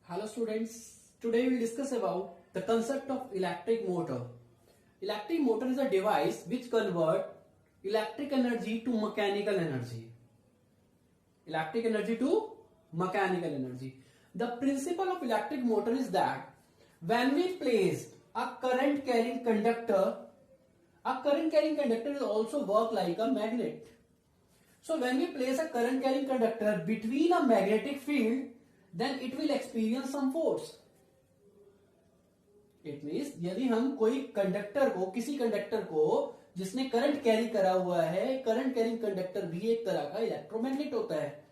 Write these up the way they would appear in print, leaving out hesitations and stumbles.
Hello students, today we will discuss about the concept of electric motor. Electric motor is a device which converts electric energy to mechanical energy. Electric energy to mechanical energy. The principle of electric motor is that when we place a current carrying conductor is also work like a magnet. So when we place a current carrying conductor between a magnetic field, then it will experience some force. It means यदि हम कोई किसी conductor को जिसने current carry करा हुआ है, current carrying conductor भी एक तरह का इलेक्ट्रोमैग्नेट होता है,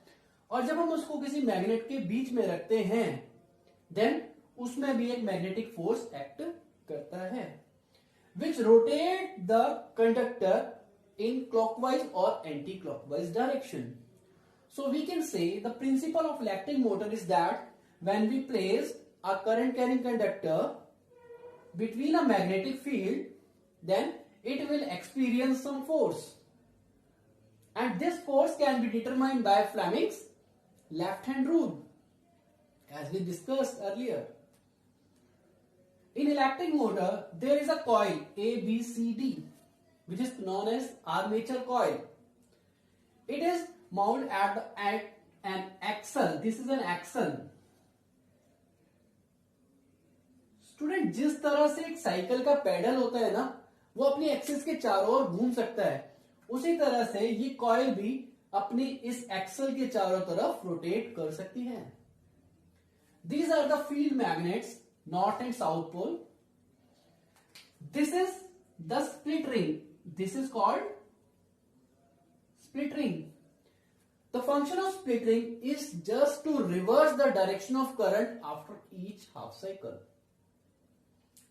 और जब हम उसको किसी मैग्नेट के बीच में रखते हैं, देन उसमें भी एक मैग्नेटिक फोर्स एक्ट करता है, which rotate the conductor in clockwise or anti-clockwise direction. So we can say the principle of electric motor is that when we place a current carrying conductor between a magnetic field, then it will experience some force, and this force can be determined by Fleming's left hand rule, as we discussed earlier. In electric motor, there is a coil ABCD, which is known as armature coil. It is mounted at an axle. This is an axle. Student, जिस तरह से एक cycle का pedal होता है ना, वो अपनी एक्सिस के चारों ओर घूम सकता है, उसी तरह से ये कॉइल भी अपनी इस एक्सल के चारों तरफ रोटेट कर सकती है. These are the field magnets, north and south pole. This is the split ring. This is called split ring. The function of split ring is just to reverse the direction of current after each half cycle.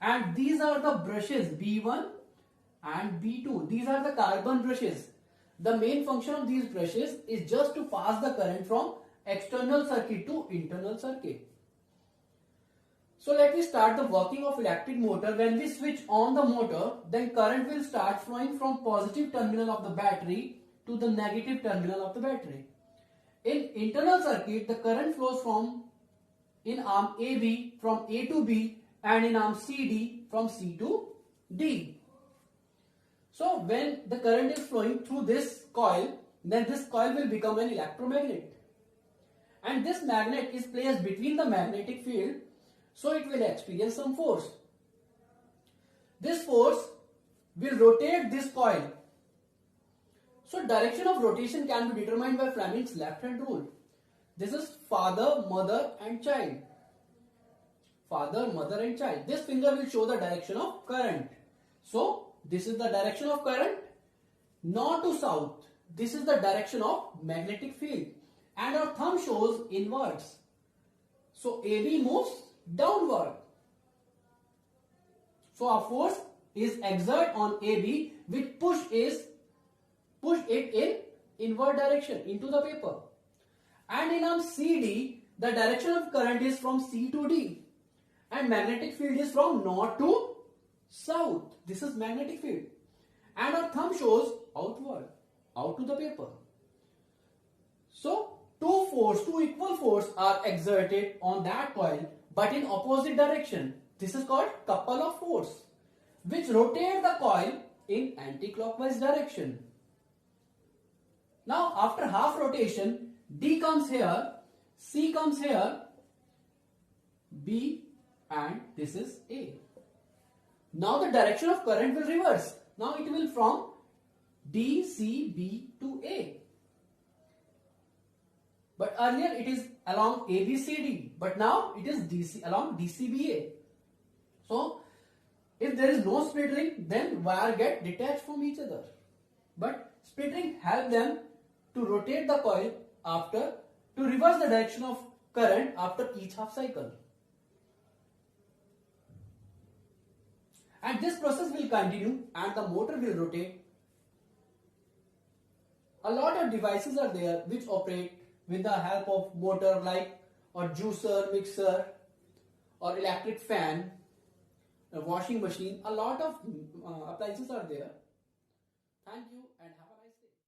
And these are the brushes B1 and B2. These are the carbon brushes. The main function of these brushes is just to pass the current from external circuit to internal circuit. So let me start the working of electric motor. When we switch on the motor, then current will start flowing from positive terminal of the battery to the negative terminal of the battery. In internal circuit, the current flows from in arm AB from A to B and in arm CD from C to D. So when the current is flowing through this coil, then this coil will become an electromagnet. And this magnet is placed between the magnetic field, so it will experience some force. This force will rotate this coil. So direction of rotation can be determined by Fleming's left hand rule. This is father, mother and child. Father, mother and child. This finger will show the direction of current. So this is the direction of current, north to south. This is the direction of magnetic field, and our thumb shows inwards. So AB moves downward. So our force is exerted on AB, which push it in inward direction into the paper. And in arm CD, the direction of current is from C to D, and magnetic field is from north to south. This is magnetic field, and our thumb shows outward, out to the paper. So two equal force are exerted on that coil, but in opposite direction. This is called couple of force, which rotate the coil in anti-clockwise direction. Now after half rotation, D comes here, C comes here, B, and this is A. Now the direction of current will reverse. Now it will from D, C, B to A. But earlier it is along A, B, C, D. But now it is DC, along D, C, B, A. So if there is no split ring, then wire get detached from each other. But split ring help them to rotate the coil to reverse the direction of current after each half cycle. And this process will continue and the motor will rotate. A lot of devices are there which operate with the help of motor, like a juicer, mixer, or electric fan, a washing machine. A lot of appliances are there. Thank you and have